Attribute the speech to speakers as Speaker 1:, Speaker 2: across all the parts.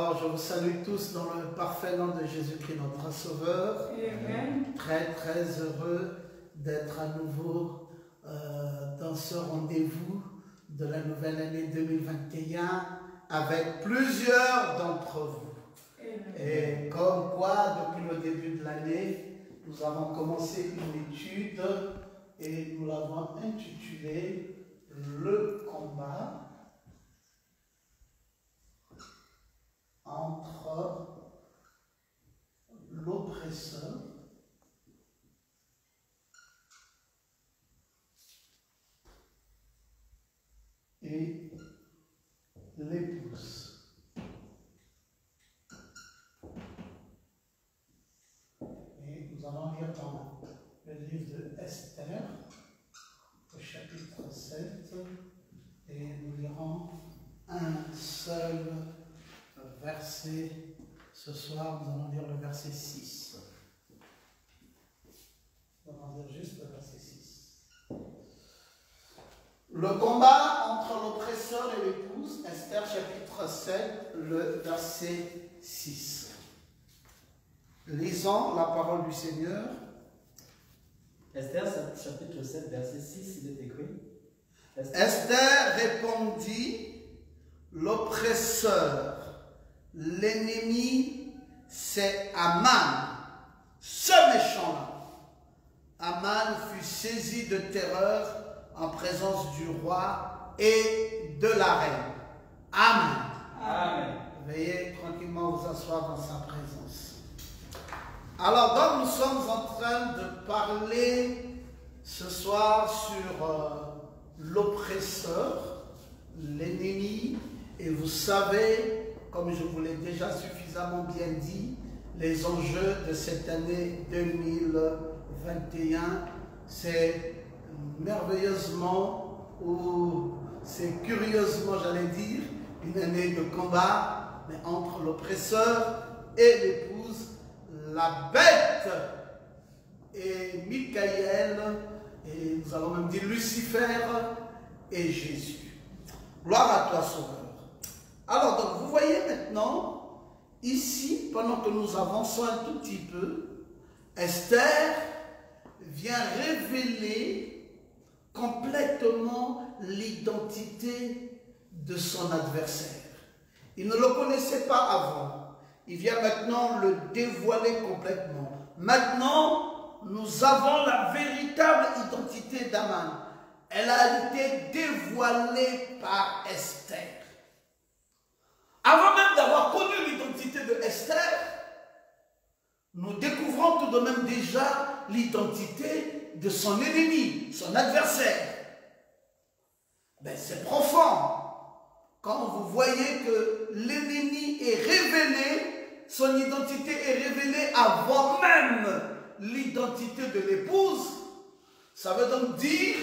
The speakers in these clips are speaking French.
Speaker 1: Alors, je vous salue tous dans le parfait nom de Jésus-Christ, notre Sauveur.
Speaker 2: Amen.
Speaker 1: Très, très heureux d'être à nouveau dans ce rendez-vous de la nouvelle année 2021 avec plusieurs d'entre vous.
Speaker 2: Amen.
Speaker 1: Et comme quoi, depuis le début de l'année, nous avons commencé une étude et nous l'avons intitulée « Le combat » entre l'oppresseur et l'épouse. Et nous allons lire dans le livre de Esther, au chapitre 7, et nous lirons un seul verset. Ce soir, nous allons lire le verset 6. Nous allons lire juste le verset 6. Le combat entre l'oppresseur et l'épouse, Esther chapitre 7, le verset 6. Lisons la parole du Seigneur.
Speaker 3: Esther chapitre 7, verset 6, il est écrit.
Speaker 1: Esther répondit, l'oppresseur, l'ennemi, c'est Aman, ce méchant-là. Aman fut saisi de terreur en présence du roi et de la reine. Amen.
Speaker 3: Amen.
Speaker 1: Veuillez tranquillement vous asseoir dans sa présence. Alors, donc, nous sommes en train de parler ce soir sur l'oppresseur, l'ennemi, et vous savez, comme je vous l'ai déjà suffisamment bien dit, les enjeux de cette année 2021, c'est merveilleusement ou c'est curieusement, j'allais dire, une année de combat, mais entre l'oppresseur et l'épouse, la bête et Michael, et nous allons même dire Lucifer et Jésus. Gloire à toi, Sauveur. Alors, donc, vous voyez maintenant, ici, pendant que nous avançons un tout petit peu, Esther vient révéler complètement l'identité de son adversaire. Il ne le connaissait pas avant. Il vient maintenant le dévoiler complètement. Maintenant, nous avons la véritable identité d'Aman. Elle a été dévoilée par Esther. Avant même d'avoir connu l'identité de Esther, nous découvrons tout de même déjà l'identité de son ennemi, son adversaire. Ben, c'est profond. Quand vous voyez que l'ennemi est révélé, son identité est révélée avant même l'identité de l'épouse, ça veut donc dire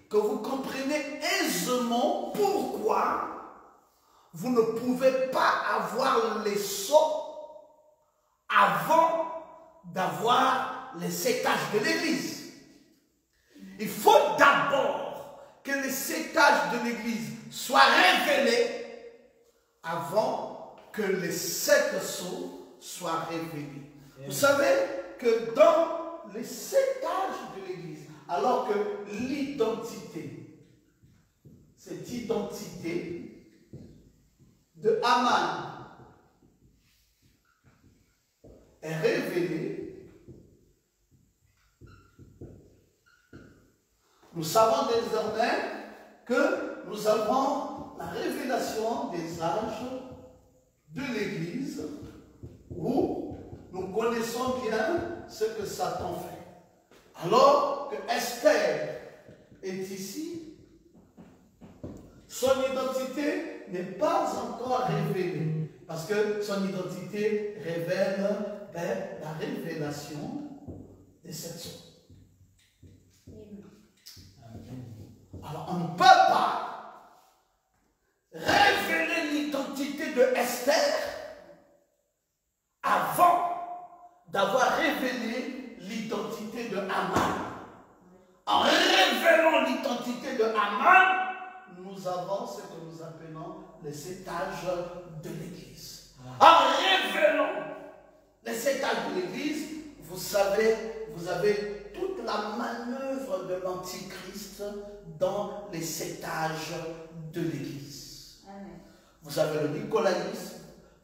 Speaker 1: que vous comprenez aisément pourquoi vous ne pouvez pas avoir les sceaux avant d'avoir les 7 âges de l'Église. Il faut d'abord que les 7 âges de l'Église soient révélés avant que les 7 sceaux soient révélés. Vous savez que dans les 7 âges de l'Église, alors que l'identité, cette identité de Aman est révélée, nous savons désormais que nous avons la révélation des âges de l'Église où nous connaissons bien ce que Satan fait. Alors que Esther est ici, son identité n'est pas encore révélée. Parce que son identité révèle la révélation des 7 sceaux. Alors on ne peut pas révéler l'identité de Esther avant d'avoir révélé l'identité de Aman. En révélant l'identité de Aman, nous avons ce que nous appelons les 7 âges de l'Église. En révélant les étages de l'Église, vous savez, vous avez toute la manœuvre de l'Antichrist dans les étages de l'Église. Vous avez le nicolaïsme,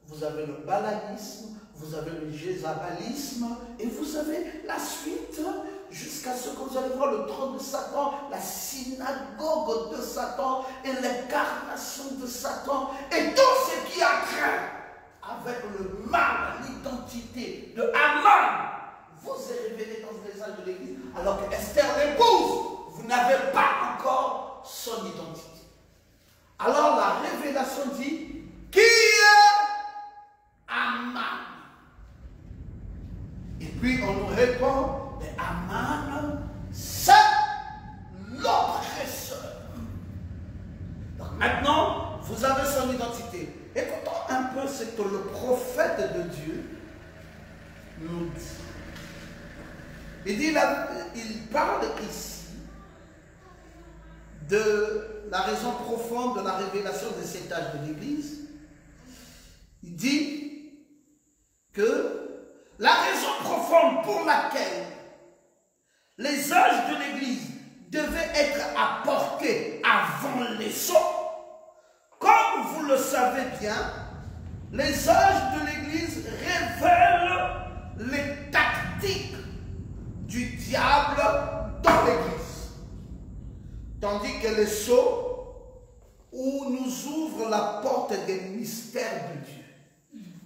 Speaker 1: vous avez le balaïsme, vous avez le jézabalisme, et vous avez la suite jusqu'à ce que vous allez voir le trône de Satan, la synagogue de Satan et l'incarnation de Satan et tout ce qui a trait avec le mal, l'identité de Haman. Vous est révélé dans les âges de l'Église, alors que Esther l'épouse, vous n'avez pas encore son identité. Alors la révélation dit, qui est Haman? Et puis on nous répond, mais Haman, c'est l'oppresseur. Donc maintenant, vous avez son identité. Écoutons un peu ce que le prophète de Dieu nous dit. Il dit, il parle ici de la raison profonde de la révélation des étages de l'Église. Il dit que la raison profonde pour laquelle les âges de l'Église devaient être apportés avant les sauts, comme vous le savez bien, les âges de l'Église révèlent les tactiques du diable dans l'Église. Tandis que les sceaux où nous ouvrent la porte des mystères de Dieu.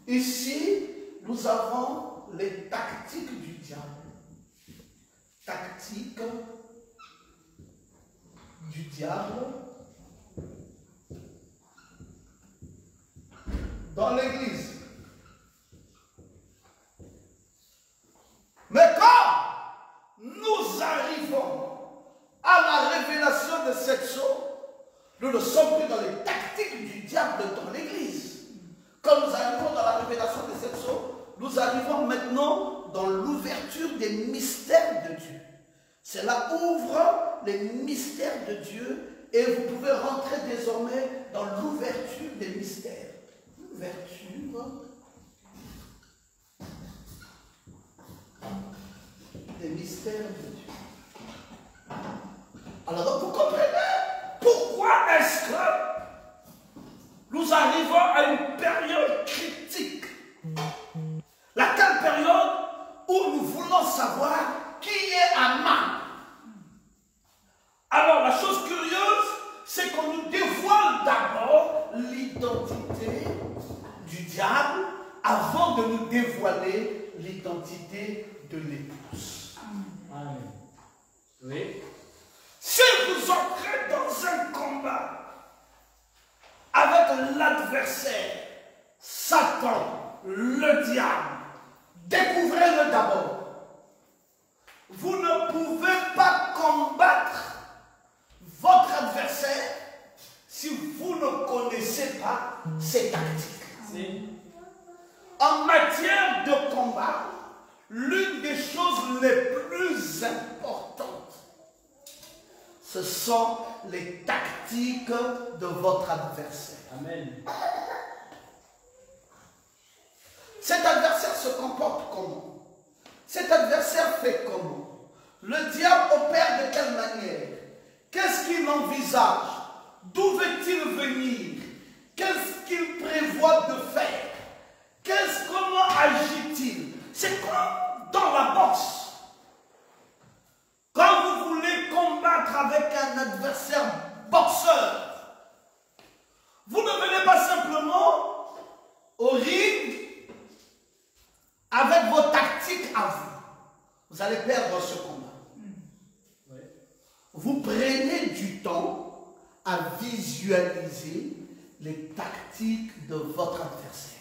Speaker 1: Ici, nous avons les tactiques du diable. Tactiques du diable dans l'Église. Mais quand nous arrivons à la révélation de cette chose, nous ne sommes plus dans les tactiques du diable dans l'Église. Quand nous arrivons dans la révélation de cette chose, nous arrivons maintenant dans l'ouverture des mystères de Dieu. Cela ouvre les mystères de Dieu et vous pouvez rentrer désormais dans l'ouverture des mystères. L'ouverture des mystères de Dieu. Alors vous comprenez pourquoi est-ce que nous arrivons à une période critique. Laquelle période où nous voulons savoir qui est Haman. Alors la chose curieuse, c'est qu'on nous dévoile d'abord l'identité du diable avant de nous dévoiler l'identité de l'épouse.
Speaker 3: Amen. Oui.
Speaker 1: Si vous entrez dans un combat avec l'adversaire, Satan, le diable, découvrez-le d'abord. Vous ne pouvez pas combattre votre adversaire si vous ne connaissez pas ses tactiques.
Speaker 3: Si.
Speaker 1: En matière de combat, l'une des choses les plus importantes, ce sont les tactiques de votre adversaire.
Speaker 3: Amen.
Speaker 1: Cet adversaire se comporte comment? Cet adversaire fait comment? Le diable opère de quelle manière? Qu'est-ce qu'il envisage? D'où veut-il venir? Qu'est-ce qu'il prévoit de faire? Comment agit-il? C'est comme dans la boxe. Quand vous voulez combattre avec un adversaire boxeur, vous ne venez pas simplement au ring avec vos tactiques à vous. Vous allez perdre ce combat.
Speaker 3: Oui.
Speaker 1: Vous prenez du temps à visualiser les tactiques de votre adversaire.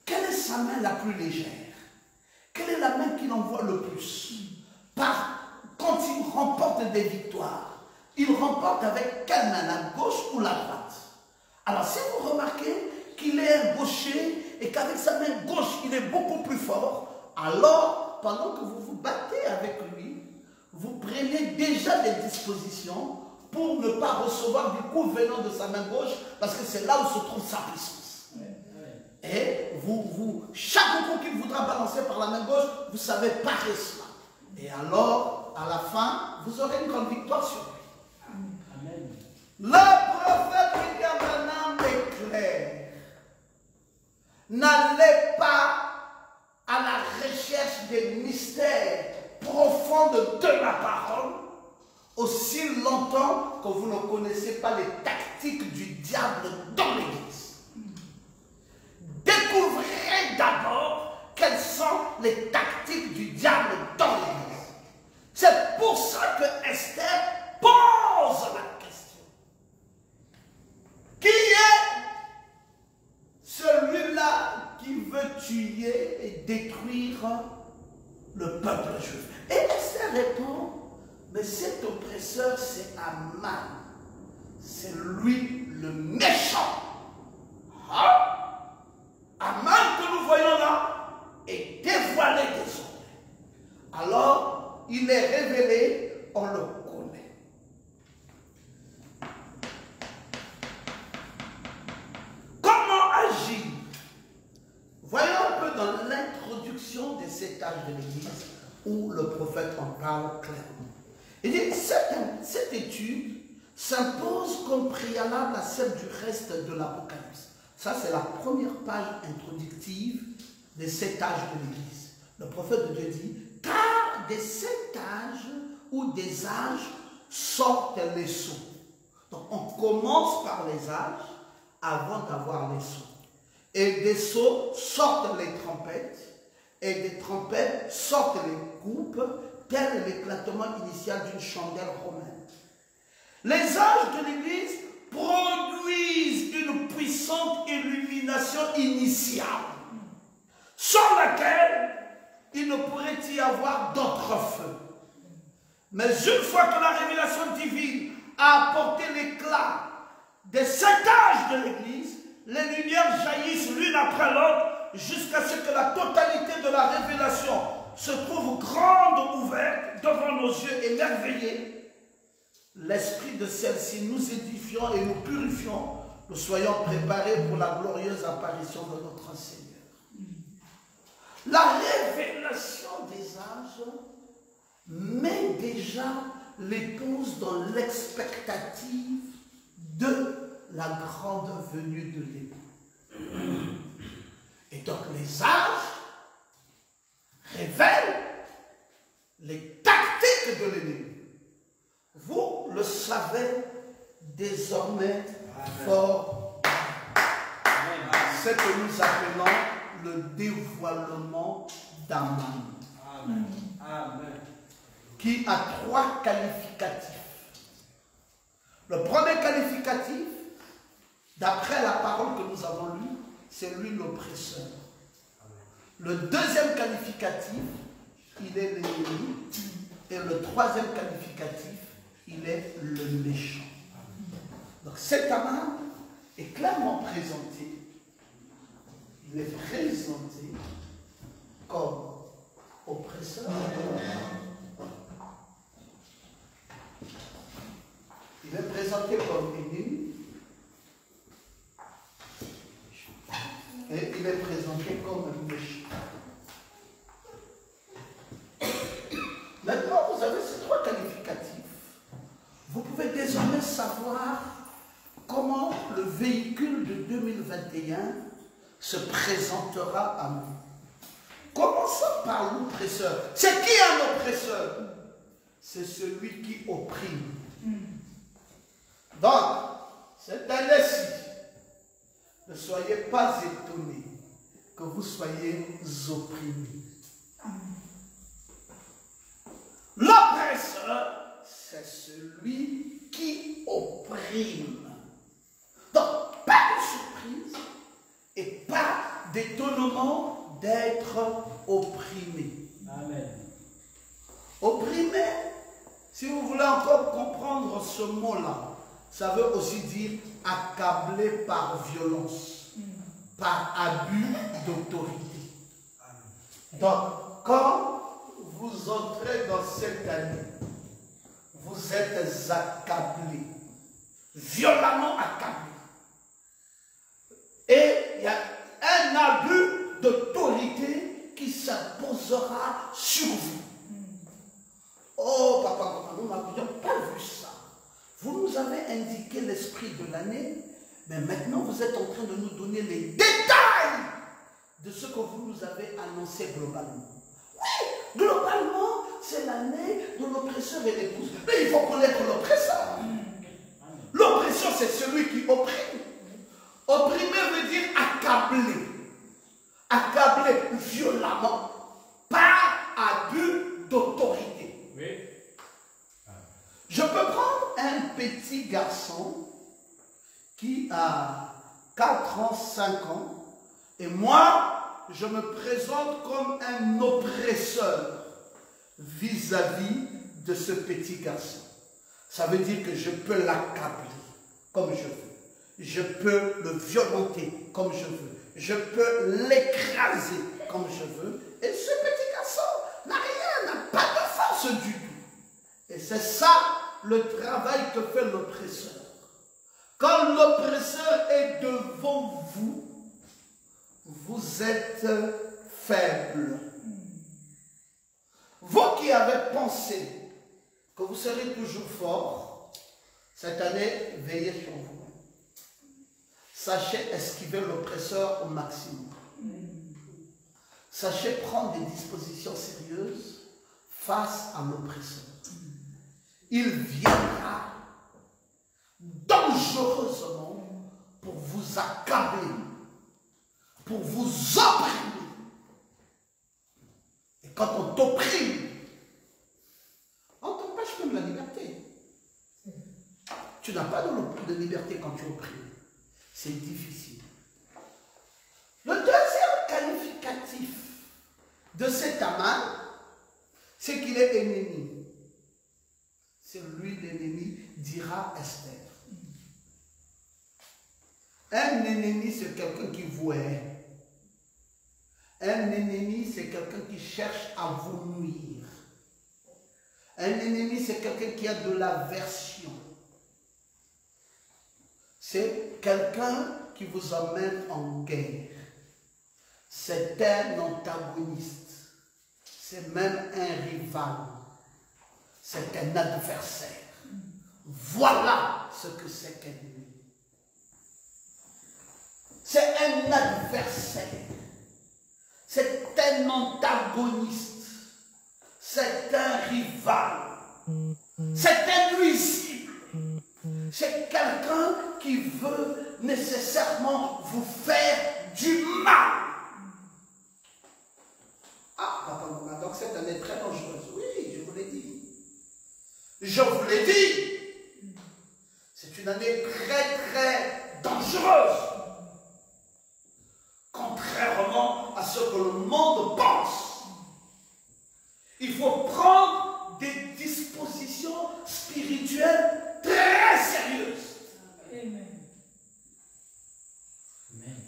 Speaker 1: Quelle est sa main la plus légère? Quelle est la main qu'il envoie le plus? Quand il remporte des victoires, il remporte avec quelle main? La gauche ou la droite? Alors si vous remarquez qu'il est un gaucher et qu'avec sa main gauche il est beaucoup plus fort, alors pendant que vous vous battez avec lui, vous prenez déjà des dispositions pour ne pas recevoir du coup venant de sa main gauche, parce que c'est là où se trouve sa puissance. Et chaque coup qu'il voudra balancer par la main gauche, vous savez parer cela. Et alors, à la fin, vous aurez une grande victoire sur lui.
Speaker 3: Amen.
Speaker 1: Le prophète William Branham est clair. N'allez pas à la recherche des mystères profonds de la parole aussi longtemps que vous ne connaissez pas les tactiques du diable dans l'Église. Découvrez d'abord quelles sont les tactiques du diable dans l'Église. C'est pour ça que Esther pose la question. Qui est celui-là qui veut tuer et détruire le peuple juif? Et Esther répond, mais cet oppresseur, c'est Aman. C'est lui le méchant. Hein? Aman que nous voyons là est dévoilé désormais. Alors, il est révélé, on le connaît. Comment agir? Voyons un peu dans l'introduction des 7 âges de l'Église où le prophète en parle clairement. Il dit, cette étude s'impose comme préalable à celle du reste de l'Apocalypse. Ça, c'est la première page introductive des 7 âges de l'Église. Le prophète de Dieu dit, car des 7 âges ou des âges sortent les sceaux. Donc, on commence par les âges avant d'avoir les sceaux. Et des sceaux sortent les trompettes, et des trompettes sortent les coupes, tel l'éclatement initial d'une chandelle romaine. Les âges de l'Église produisent une puissante illumination initiale, sans laquelle il ne pourrait y avoir d'autre feu. Mais une fois que la révélation divine a apporté l'éclat des 7 âges de l'Église, les lumières jaillissent l'une après l'autre jusqu'à ce que la totalité de la révélation se trouve grande ouverte devant nos yeux émerveillés. L'esprit de celle-ci nous édifiant et nous purifiant, nous soyons préparés pour la glorieuse apparition de notre Seigneur. La révélation des âges met déjà l'épouse dans l'expectative de la grande venue de l'époux. Et donc les âges révèlent les tactiques de l'ennemi. Vous le savez désormais fort. C'est que nous appelons le dévoilement d'Aman. Qui a 3 qualificatifs. Le premier qualificatif, d'après la parole que nous avons lue, c'est lui l'oppresseur. Le deuxième qualificatif, il est l'ennemi. Et le troisième qualificatif, il est le méchant. Donc cet Aman est clairement présenté. Il est présenté comme oppresseur. Il est présenté comme ennemi. Et il est présenté comme méchant. Maintenant, vous avez ces 3 qualificatifs. Vous pouvez désormais savoir comment le véhicule de 2021 se présentera à nous. Commençons par l'oppresseur. C'est qui un oppresseur? C'est celui qui opprime. Donc, cette année-ci, ne soyez pas étonnés que vous soyez opprimés. L'oppresseur, c'est celui qui opprime. Donc, pas de surprise et pas d'étonnement d'être opprimé.
Speaker 3: Amen.
Speaker 1: Opprimé, si vous voulez encore comprendre ce mot-là, ça veut aussi dire accablé par violence, par abus d'autorité. Donc, quand vous entrez dans cette année, vous êtes accablé, violemment accablé. Et il y a un s'imposera sur vous. Oh, papa, nous n'avions pas vu ça. Vous nous avez indiqué l'esprit de l'année, mais maintenant vous êtes en train de nous donner les détails de ce que vous nous avez annoncé globalement. Oui, globalement, c'est l'année de l'oppresseur et l'épouse. Mais il faut connaître l'oppresseur. L'oppresseur, c'est celui qui opprime. Opprimer veut dire accabler. Accabler violemment, par abus d'autorité.
Speaker 3: Oui.
Speaker 1: Je peux prendre un petit garçon qui a 4 ans, 5 ans, et moi, je me présente comme un oppresseur vis-à-vis de ce petit garçon. Ça veut dire que je peux l'accabler comme je veux. Je peux le violenter comme je veux. Je peux l'écraser comme je veux. Et ce petit garçon n'a rien, n'a pas de force du tout. Et c'est ça le travail que fait l'oppresseur. Quand l'oppresseur est devant vous, vous êtes faible. Vous qui avez pensé que vous serez toujours fort, cette année, veillez sur vous. Sachez esquiver l'oppresseur au maximum. Sachez prendre des dispositions sérieuses face à l'oppresseur. Il viendra dangereusement pour vous accabler, pour vous opprimer. Et quand on t'opprime, on t'empêche même la liberté. Tu n'as pas de liberté quand tu opprimes. C'est difficile. Le deuxième qualificatif de cet Aman, c'est qu'il est ennemi. C'est lui l'ennemi, dira Esther. Un ennemi, c'est quelqu'un qui vous hait. Un ennemi, c'est quelqu'un qui cherche à vous nuire. Un ennemi, c'est quelqu'un qui a de l'aversion. C'est quelqu'un qui vous emmène en guerre. C'est un antagoniste. C'est même un rival. C'est un adversaire. Voilà ce que c'est qu'un ennemi. C'est un adversaire. C'est un antagoniste. C'est un rival. C'est un nuisible. C'est quelqu'un qui veut nécessairement vous faire du mal. Ah, papa, maman, donc cette année est très dangereuse. Oui, je vous l'ai dit. Je vous l'ai dit. C'est une année très, très dangereuse. Contrairement à ce que le monde pense. Il faut prendre des dispositions spirituelles très sérieuse.
Speaker 2: Amen.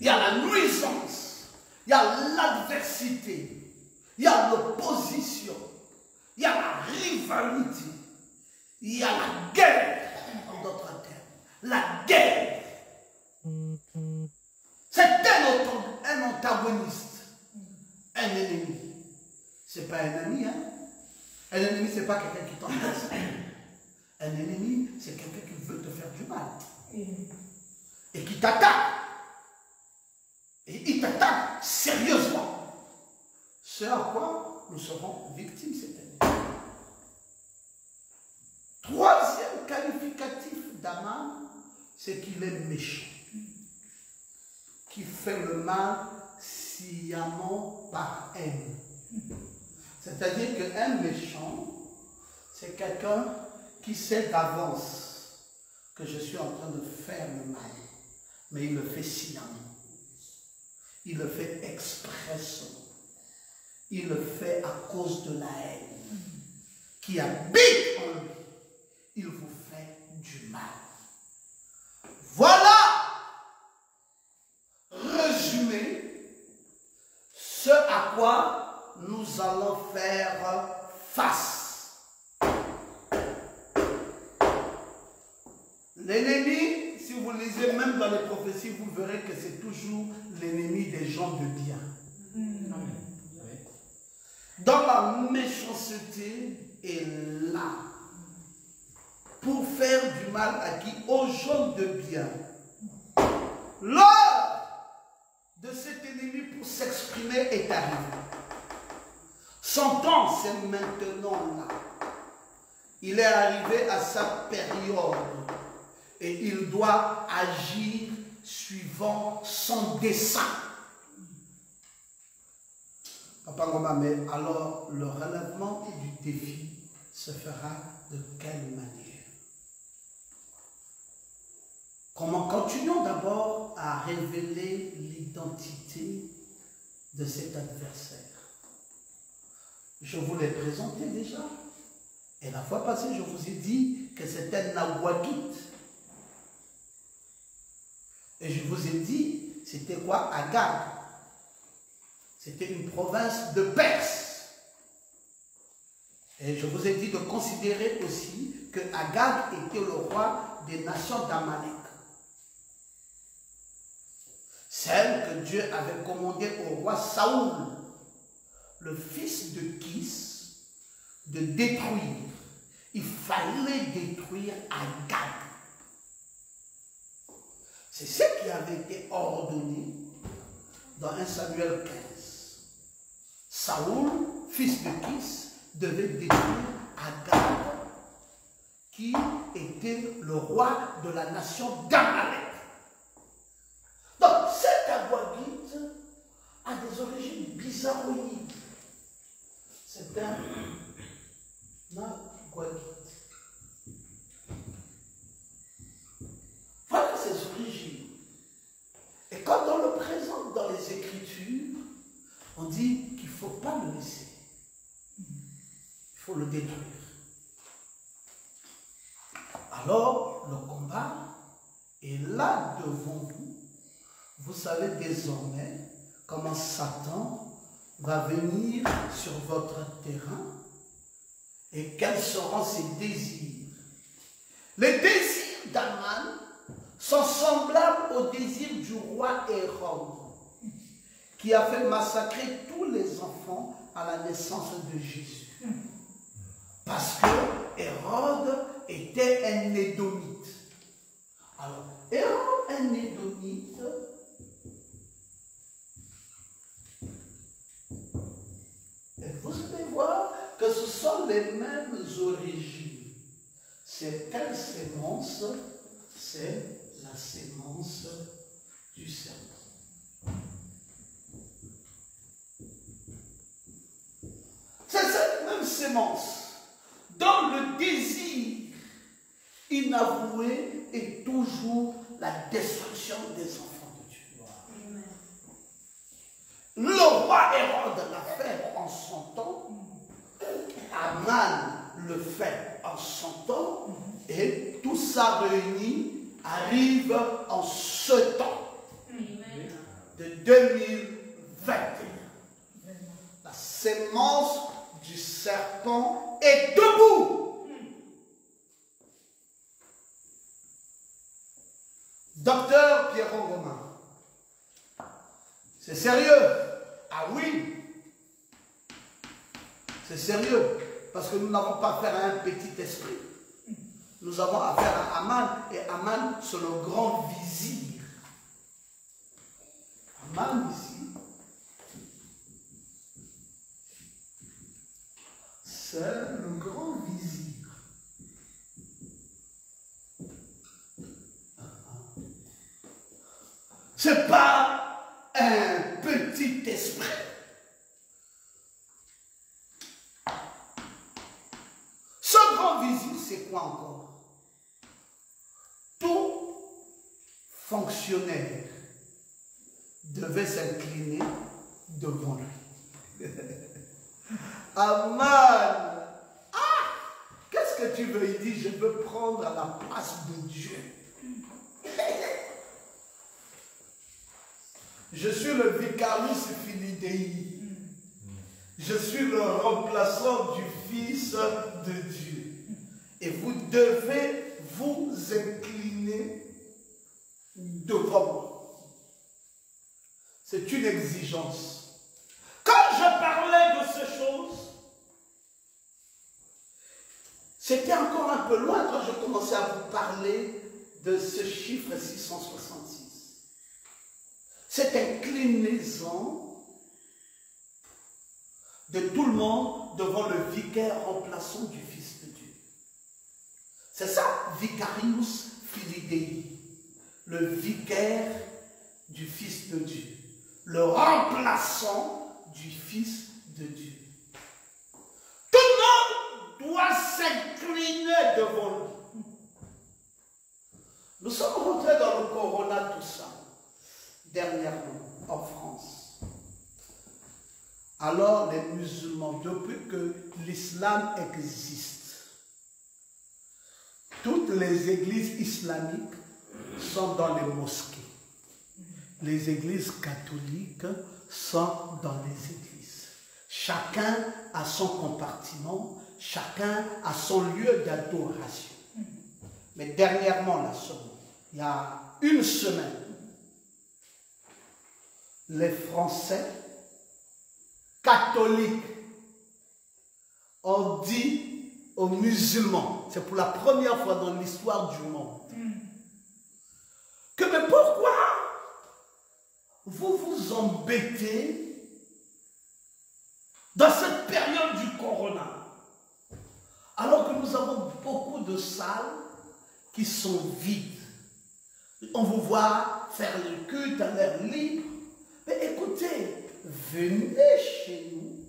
Speaker 1: Il y a la nuisance, il y a l'adversité, il y a l'opposition, il y a la rivalité, il y a la guerre, en d'autres termes. La guerre. C'est un antagoniste, un ennemi. Ce n'est pas un ami, hein? Un ennemi, ce n'est pas quelqu'un qui t'embrasse. Un ennemi, c'est quelqu'un qui veut te faire du mal. Et qui t'attaque. Et il t'attaque sérieusement. Ce à quoi nous serons victimes cette année. Troisième qualificatif d'Aman, c'est qu'il est méchant. Qui fait le mal sciemment par haine. C'est-à-dire qu'un méchant, c'est quelqu'un qui sait d'avance que je suis en train de faire le mal, mais il le fait sciemment. Il le fait expressément. Il le fait à cause de la haine qui habite en lui. Il vous fait du mal. Voilà, résumé, ce à quoi nous allons faire face. L'ennemi, si vous lisez même dans les prophéties, vous verrez que c'est toujours l'ennemi des gens de bien. dans la méchanceté est là pour faire du mal à qui? Aux gens de bien. L'heure de cet ennemi pour s'exprimer est arrivée. Son temps, c'est maintenant là. Il est arrivé à sa période et il doit agir suivant son dessein. Papa Ngoma, mais alors le relèvement du défi se fera de quelle manière? Continuons d'abord à révéler l'identité de cet adversaire. Je vous l'ai présenté déjà. Et la fois passée, je vous ai dit que c'était Nawagit. Et je vous ai dit, c'était quoi? Agag. C'était une province de Perse. Et je vous ai dit de considérer aussi que Agag était le roi des nations d'Amalek. Celle que Dieu avait commandé au roi Saoul, le fils de Kis, de détruire. Il fallait détruire Agag. C'est ce qui avait été ordonné dans 1 Samuel 15. Saoul, fils de Kis, devait détruire Agag, qui était le roi de la nation d'Amalek. Donc, cet Agagite a des origines bizarroïdes. C'est un Agagite. Voilà ses origines. Et quand on le présente dans les Écritures, on dit qu'il ne faut pas le laisser. Il faut le détruire. Alors, le combat est là devant vous. Vous savez désormais comment Satan va venir sur votre terrain et quels seront ses désirs. Les désirs d'Aman sont semblables aux désirs du roi Hérode, qui a fait massacrer tous les enfants à la naissance de Jésus. Parce que Hérode était un Édomite. Alors, Hérode, un Édomite, et vous allez voir que ce sont les mêmes origines. C'est quelle sémence? C'est la sémence du serpent. C'est cette même sémence dont le désir inavoué est toujours la destruction des enfants de Dieu. Le roi Hérode l'a fait en son temps, Aman le fait en son temps, et tout ça réuni arrive en ce temps de 2021. La sémence du serpent est debout. Docteur Pierron Romain, c'est sérieux? Ah oui, c'est sérieux, parce que nous n'avons pas affaire à un petit esprit. Nous avons affaire à Aman, et Aman, c'est le grand vizir. Aman ici, c'est le grand vizir. C'est pas un petit esprit. Ce grand vizir, c'est quoi encore? Tout fonctionnaire devait s'incliner devant lui. Aman, qu'est-ce que tu veux? Il dit, je veux prendre la place de Dieu. Je suis le vicarius filidei. Je suis le remplaçant du Fils de Dieu. Et vous devez vous incliner devant moi. C'est une exigence. Quand je parlais de ces choses, peu loin quand je commençais à vous parler de ce chiffre 666. Cette inclinaison de tout le monde devant le vicaire remplaçant du Fils de Dieu. C'est ça, Vicarius Filii Dei, le vicaire du Fils de Dieu, le remplaçant du Fils de Dieu. Tout le monde doit s'incliner devant lui. Nous sommes rentrés dans le Corona tout ça, dernièrement, en France. Alors les musulmans, depuis que l'islam existe, toutes les églises islamiques sont dans les mosquées. Les églises catholiques sont dans les églises. Chacun a son compartiment, chacun a son lieu d'adoration. Mais dernièrement, là, il y a une semaine, les Français catholiques ont dit aux musulmans, c'est pour la première fois dans l'histoire du monde, que mais pourquoi vous vous embêtez dans cette période du corona, alors que nous avons beaucoup de salles qui sont vides. On vous voit faire le culte à l'air libre. Mais écoutez, venez chez nous,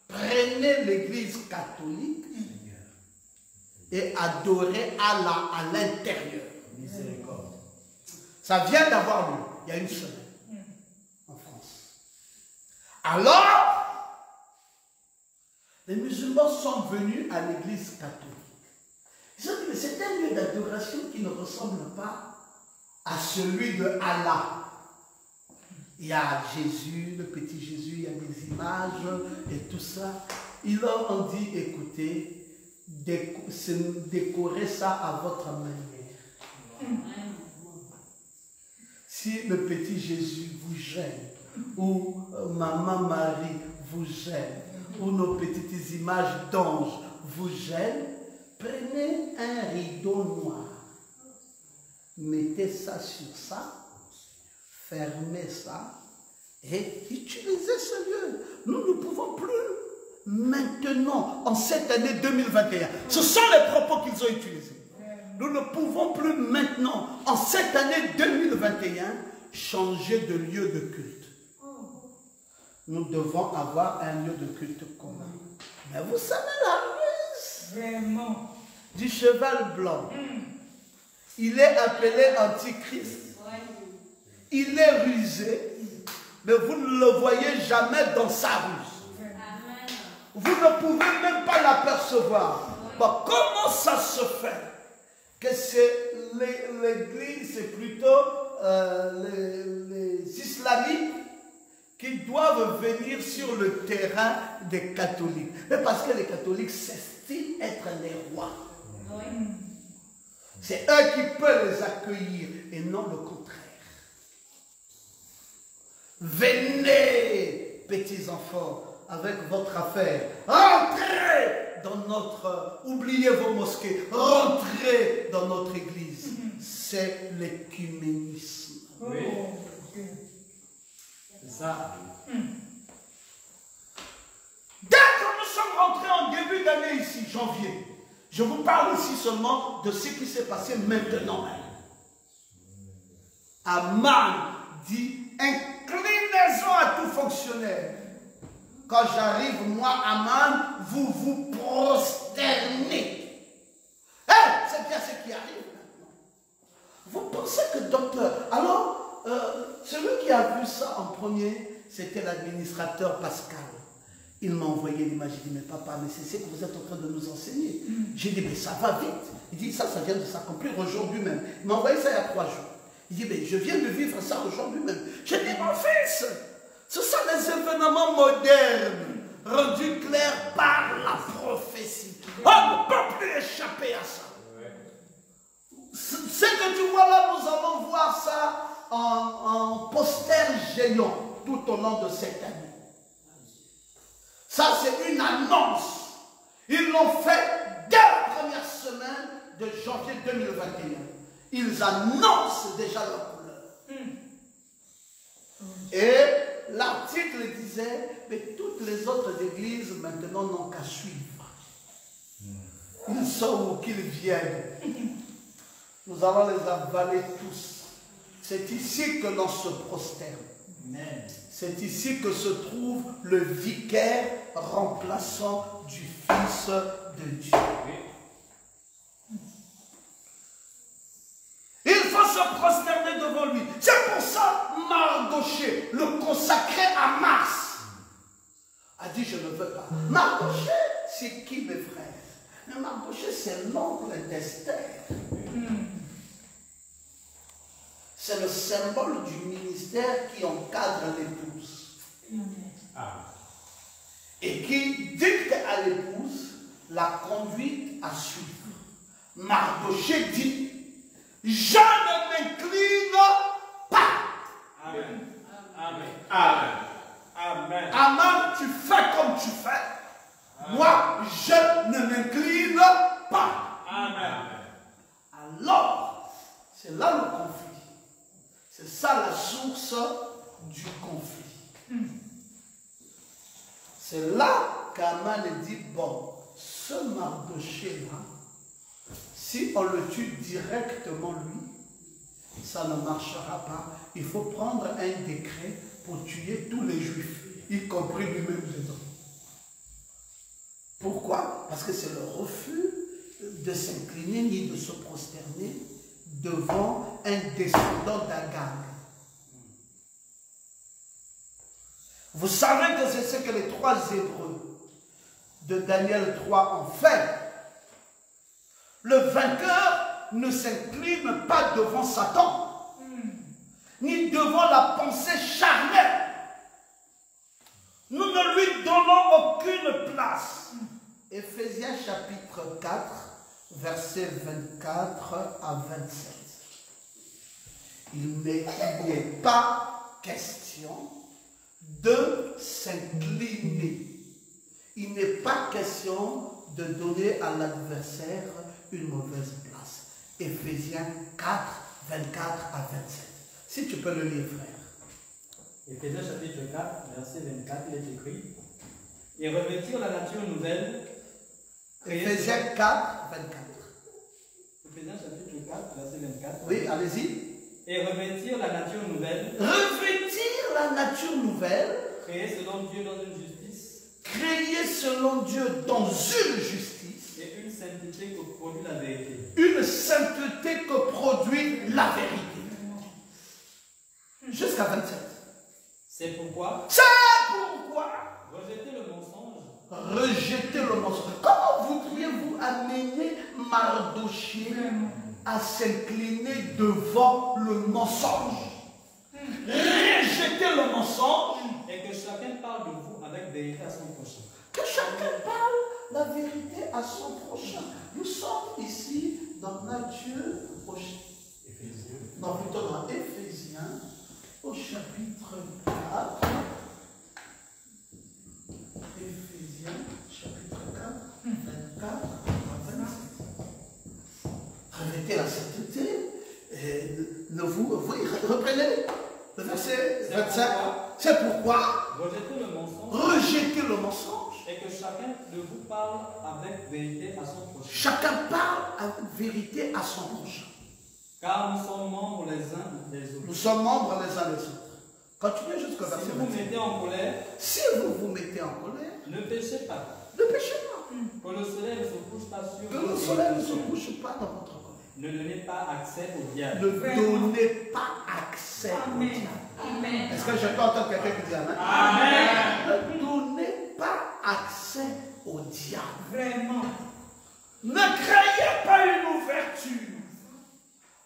Speaker 1: prenez l'église catholique et adorez Allah à l'intérieur.
Speaker 3: Miséricorde.
Speaker 1: Ça vient d'avoir lieu, il y a une semaine, en France. Alors, les musulmans sont venus à l'église catholique. Ils ont dit, mais c'est un lieu d'adoration qui ne ressemble pas à celui de Allah. Il y a Jésus, le petit Jésus, il y a des images et tout ça. Ils leur ont dit, écoutez, décorez ça à votre manière. Si le petit Jésus vous gêne, ou Maman Marie vous gêne, ou nos petites images d'anges vous gênent, prenez un rideau noir, mettez ça sur ça, fermez ça et utilisez ce lieu. Nous ne pouvons plus maintenant, en cette année 2021, ce sont les propos qu'ils ont utilisés. Nous ne pouvons plus maintenant, en cette année 2021, changer de lieu de culte. Nous devons avoir un lieu de culte commun. Mais vous savez la ruse du cheval blanc. Il est appelé Antichrist. Il est rusé, mais vous ne le voyez jamais dans sa ruse. Vous ne pouvez même pas l'apercevoir. Bon, comment ça se fait que c'est l'église, c'est plutôt les islamiques qui doivent venir sur le terrain des catholiques? Mais parce que les catholiques s'estiment être les rois. C'est eux qui peuvent les accueillir et non le contraire. Venez, petits enfants, avec votre affaire. Rentrez dans notre... Oubliez vos mosquées. Rentrez dans notre église. C'est l'écuménisme.
Speaker 3: Oui. C'est ça.
Speaker 1: Dès que nous sommes rentrés en début d'année ici, janvier, je vous parle ici seulement de ce qui s'est passé maintenant. Aman dit inclinaison à tout fonctionnaire. Quand j'arrive, moi, Aman, vous vous prosternez. C'est bien ce qui arrive maintenant. Vous pensez que docteur... Alors, celui qui a vu ça en premier, c'était l'administrateur Pascal. Il m'a envoyé l'image, il dit, mais papa, mais c'est ce que vous êtes en train de nous enseigner. J'ai dit, mais ça va vite. Il dit, ça vient de s'accomplir aujourd'hui même. Il m'a envoyé ça il y a 3 jours. Il dit, mais je viens de vivre ça aujourd'hui même. J'ai dit, mon fils, ce sont les événements modernes, rendus clairs par la prophétie. On ne peut plus échapper à ça. Ce que tu vois là, nous allons voir ça en poster géant tout au long de cette année. Ça, c'est une annonce. Ils l'ont fait dès la première semaine de janvier 2021. Ils annoncent déjà leur couleur. Et l'article disait, mais toutes les autres églises maintenant n'ont qu'à suivre. Ils sont où qu'ils viennent. Nous allons les avaler tous. C'est ici que l'on se prosterne. C'est ici que se trouve le vicaire remplaçant du Fils de Dieu. Il faut se prosterner devant lui. C'est pour ça, Mardoché, le consacré à Mars, a dit je ne veux pas. Mardoché, c'est qui mes frères? Mais Mardoché, c'est l'oncle d'Esther. C'est le symbole du ministère qui encadre l'épouse. Et qui dicte à l'épouse la conduite à suivre. Mardoché dit, je ne m'incline pas.
Speaker 2: Amen. Amen. Amen. Amen.
Speaker 1: Aman, tu fais comme tu fais. Moi, je ne m'incline pas.
Speaker 2: Amen.
Speaker 1: Alors, c'est là le conflit. C'est ça la source du conflit. C'est là qu'Aman dit, bon, ce Mardoché-là, si on le tue directement lui, ça ne marchera pas. Il faut prendre un décret pour tuer tous les Juifs, y compris lui-même dedans. Pourquoi? Parce que c'est le refus de s'incliner ni de se prosterner devant un descendant d'Agag. Vous savez que c'est ce que les 3 Hébreux de Daniel 3 ont fait. Le vainqueur ne s'incline pas devant Satan, ni devant la pensée charnelle. Nous ne lui donnons aucune place. Éphésiens chapitre 4, versets 24 à 27. Il n'est pas question de s'incliner. Il n'est pas question de donner à l'adversaire une mauvaise place. Éphésiens 4, 24 à 27. Si tu peux le lire, frère.
Speaker 3: Éphésiens chapitre 4, verset 24, il est écrit, et revêtir la nature nouvelle.
Speaker 1: Éphésiens 4, 24.
Speaker 3: Éphésiens chapitre 4, verset 24.
Speaker 1: Oui, allez-y.
Speaker 3: Et revêtir la nature nouvelle.
Speaker 1: Revêtir la nature nouvelle.
Speaker 3: Créée selon Dieu dans une justice.
Speaker 1: Créée selon Dieu dans une justice.
Speaker 3: Et une sainteté que produit la vérité.
Speaker 1: Une sainteté que produit la vérité. Jusqu'à 27.
Speaker 3: C'est pourquoi.
Speaker 1: C'est pourquoi.
Speaker 3: Rejetez le mensonge.
Speaker 1: Rejetez le mensonge. Comment voudriez-vous amener Mardoché à s'incliner devant le mensonge? Rejetez le mensonge.
Speaker 3: Et que chacun parle de vous avec vérité à son prochain.
Speaker 1: Que chacun parle la vérité à son prochain. Nous sommes ici dans Matthieu, non, plutôt dans Éphésiens, au chapitre 4. Éphésiens, chapitre 4, 24 à 27. Revêtez la sainteté. Vous reprenez le verset 25. C'est pourquoi
Speaker 3: rejetez le mensonge.
Speaker 1: Rejetez le mensonge.
Speaker 3: Et que chacun de vous parle avec vérité à son prochain.
Speaker 1: Chacun parle avec vérité à son prochain.
Speaker 3: Car nous sommes membres les uns des autres.
Speaker 1: Nous sommes membres les uns des autres. Continuez jusqu'au verset 25.
Speaker 3: Si vous vous mettez en colère,
Speaker 1: si vous vous mettez en colère,
Speaker 3: ne péchez pas.
Speaker 1: ne péchez pas.
Speaker 3: Que le soleil ne se couche pas sur
Speaker 1: Que le soleil ne se couche pas dans votre colère.
Speaker 3: Ne donnez pas accès au diable.
Speaker 1: Ne donnez pas accès au diable.
Speaker 4: Amen.
Speaker 1: Est-ce que je peux entendre quelqu'un qui dit Amen?
Speaker 2: Amen.
Speaker 1: Ne donnez pas accès au diable.
Speaker 4: Vraiment.
Speaker 1: Ne créez pas une ouverture.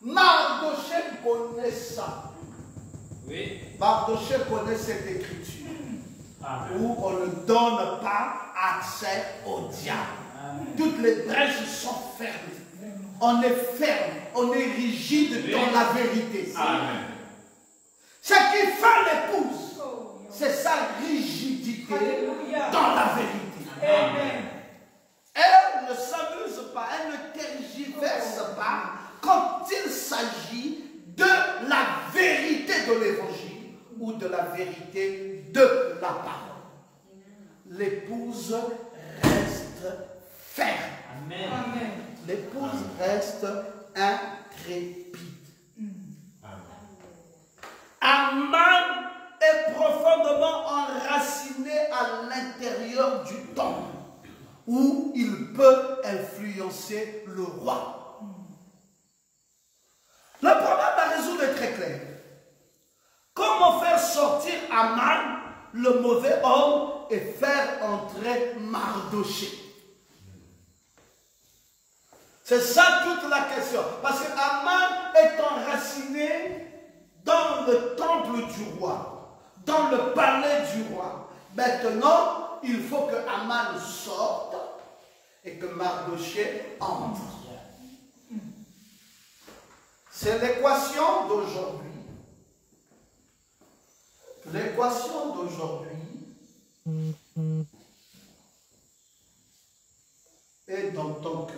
Speaker 1: Mardoché connaît ça.
Speaker 3: Oui.
Speaker 1: Mardoché connaît cette écriture.
Speaker 2: Amen.
Speaker 1: Où on ne donne pas accès au diable. Toutes les brèches sont fermées. On est ferme, on est rigide dans la vérité.
Speaker 2: Amen.
Speaker 1: Ce qui fait l'épouse, c'est sa rigidité
Speaker 4: Alléluia.
Speaker 1: dans la vérité.
Speaker 4: Amen.
Speaker 1: Elle ne s'amuse pas, elle l'évangile ou de la vérité de la parole. L'épouse reste ferme.
Speaker 3: Amen.
Speaker 1: L'épouse reste intrépide. Aman est profondément enraciné à l'intérieur du temple où il peut influencer le roi. Le problème à résoudre est très clair. Comment faire sortir Aman, le mauvais homme, et faire entrer Mardochée? C'est ça toute la question. Parce que Aman est enraciné dans le temple du roi, dans le palais du roi. Maintenant, il faut que Aman sorte et que Mardochée entre. C'est l'équation d'aujourd'hui. L'équation d'aujourd'hui est dans ton cœur.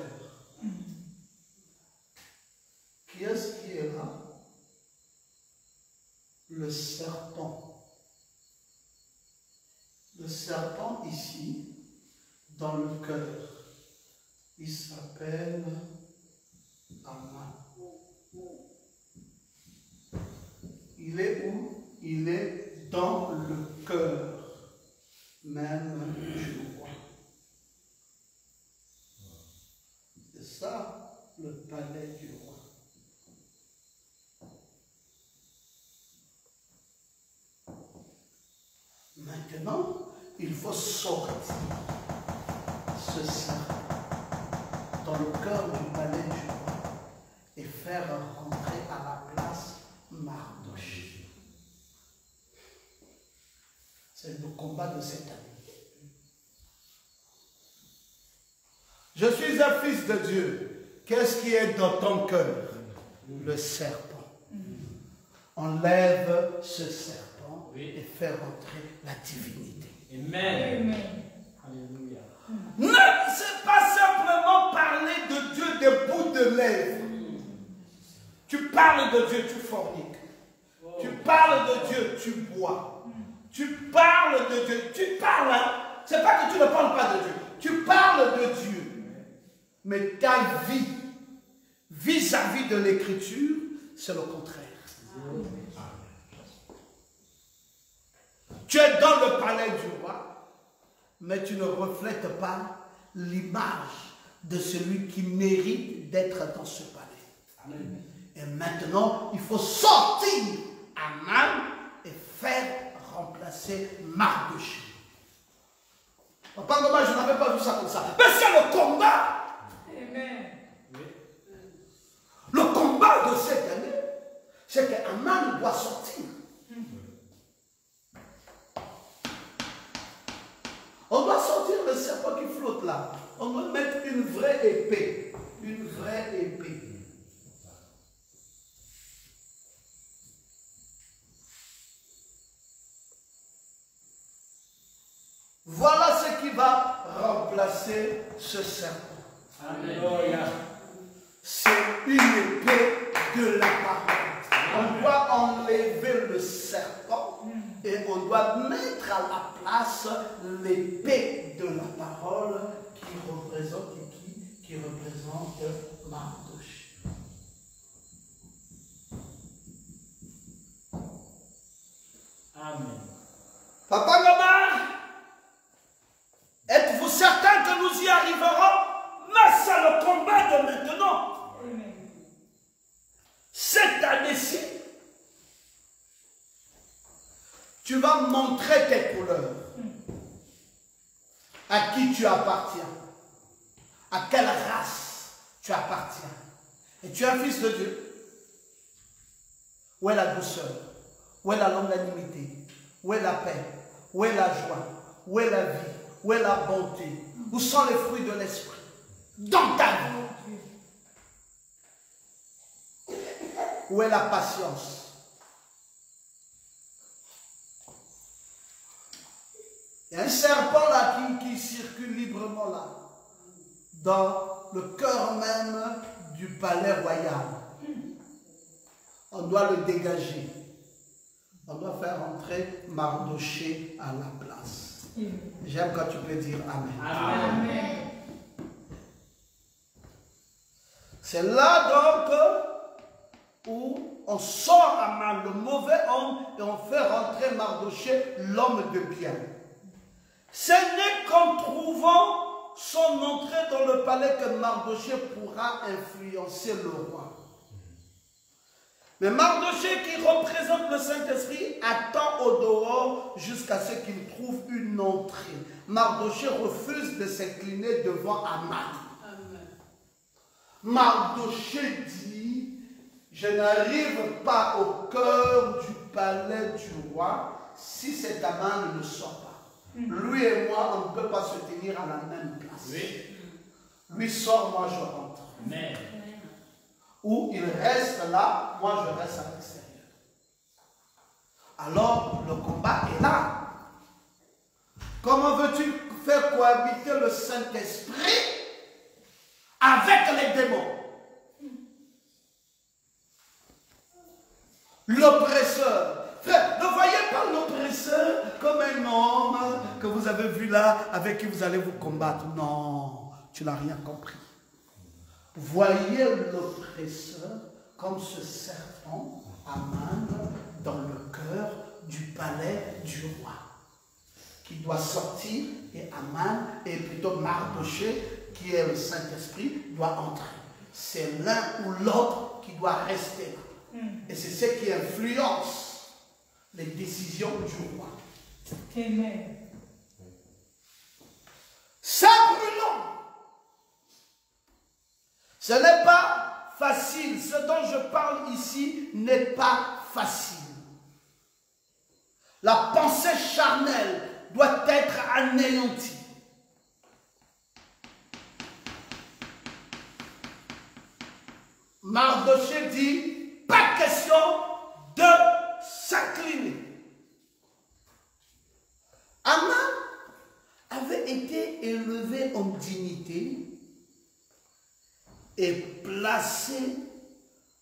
Speaker 1: Qui est-ce qui est là? Le serpent. Le serpent ici, dans le cœur, il s'appelle Aman. Il est où? Il est dans le cœur même du roi. C'est ça le palais du roi. Maintenant, il faut sortir ce serpent dans le cœur du palais du roi et faire rentrer à la place Mardochée. C'est le combat de cette année. Je suis un fils de Dieu. Qu'est-ce qui est dans ton cœur? Le serpent. Enlève ce serpent et fais rentrer la divinité.
Speaker 3: Amen. Alléluia.
Speaker 1: Ne c'est pas simplement parler de Dieu des bouts de lèvres. Tu parles de Dieu, tu forniques. Tu parles de Dieu, tu bois. Tu parles de Dieu, tu parles. Hein? C'est pas que tu ne parles pas de Dieu. Tu parles de Dieu. Mais ta vie, vis-à-vis de l'écriture, c'est le contraire. Tu es dans le palais du roi, mais tu ne reflètes pas l'image de celui qui mérite d'être dans ce palais. Amen. Et maintenant, il faut sortir Aman et faire remplacer Mardochée. Papa, maman, je n'avais pas vu ça comme ça. Mais c'est le combat.
Speaker 4: Amen.
Speaker 1: Le combat de cette année, c'est qu'Aman doit sortir. On doit sortir le serpent qui flotte là. On doit mettre une vraie épée. Une vraie épée. Voilà ce qui va remplacer ce serpent.
Speaker 3: Alléluia.
Speaker 1: C'est une épée de la parole. On doit enlever le serpent et on doit mettre à la place l'épée de la parole qui représente qui représente Mardochée.
Speaker 3: Amen.
Speaker 1: Papa Gomar, êtes-vous certain que nous y arriverons? Mais c'est le combat de maintenant.
Speaker 4: Amen.
Speaker 1: Cette année-ci, tu vas montrer tes couleurs. À qui tu appartiens. À quelle race tu appartiens. Et tu es un fils de Dieu. Où est la douceur? Où est la longanimité? Où est la paix? Où est la joie? Où est la vie? Où est la bonté? Où sont les fruits de l'esprit? Dans ta vie. Où est la patience? Il y a un serpent là qui circule librement là, dans le cœur même du palais royal. On doit le dégager. faire entrer Mardoché à la place. J'aime quand tu peux dire Amen.
Speaker 3: Amen.
Speaker 1: C'est là donc où on sort Aman, le mauvais homme, et on fait rentrer Mardoché, l'homme de bien. Ce n'est qu'en trouvant son entrée dans le palais que Mardoché pourra influencer le roi. Mais Mardoché, qui représente le Saint-Esprit, attend au dehors jusqu'à ce qu'il trouve une entrée. Mardoché refuse de s'incliner devant Aman. Mardoché dit, je n'arrive pas au cœur du palais du roi si cet Aman ne sort pas. Lui et moi, on ne peut pas se tenir à la même place.
Speaker 2: Oui.
Speaker 1: Lui sort, moi je rentre.
Speaker 2: Amen.
Speaker 1: Ou il reste là, moi je reste à l'extérieur. Alors le combat est là. Comment veux-tu faire cohabiter le Saint-Esprit avec les démons? L'oppresseur. Frère, ne voyez pas l'oppresseur comme un homme que vous avez vu là, avec qui vous allez vous combattre. Non, tu n'as rien compris. Voyez l'oppresseur comme ce serpent Aman dans le cœur du palais du roi, qui doit sortir, et Aman, et plutôt Mardoché, qui est le Saint-Esprit, doit entrer. C'est l'un ou l'autre qui doit rester là. Et c'est ce qui influence les décisions du roi.
Speaker 4: Amen.
Speaker 1: C'est brûlant. Ce n'est pas facile. Ce dont je parle ici n'est pas facile. La pensée charnelle doit être anéantie. Mardoché dit, pas question de s'incliner. Aman avait été élevé en dignité et placé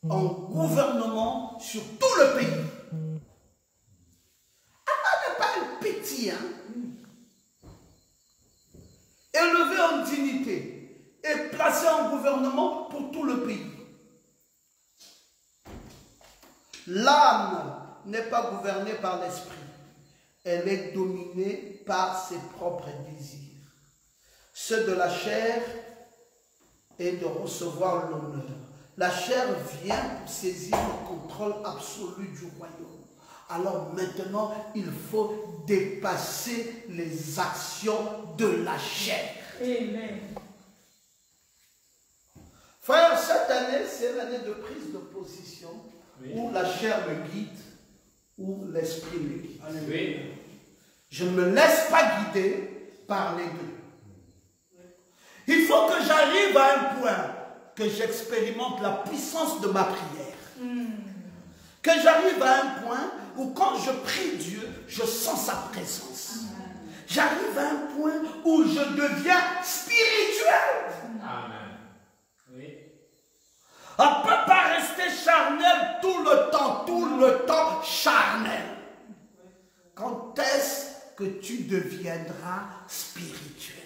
Speaker 1: en gouvernement sur tout le pays. Aman n'est pas un petit, élevé en dignité et placé en gouvernement pour tout le pays. L'âme n'est pas gouvernée par l'esprit. Elle est dominée par ses propres désirs. Ceux de la chair est de recevoir l'honneur. La chair vient pour saisir le contrôle absolu du royaume. Alors maintenant, il faut dépasser les actions de la chair.
Speaker 4: Amen.
Speaker 1: Frère, cette année, c'est l'année de prise de position.
Speaker 2: Oui.
Speaker 1: Où la chair me guide, où l'esprit me guide.
Speaker 2: Oui.
Speaker 1: Je ne me laisse pas guider par les deux. Il faut que j'arrive à un point que j'expérimente la puissance de ma prière. Que j'arrive à un point où quand je prie Dieu, je sens sa présence. J'arrive à un point où je deviens spirituel.
Speaker 2: Amen. Oui.
Speaker 1: On ne peut pas rester charnel tout le temps charnel. Quand est-ce que tu deviendras spirituel?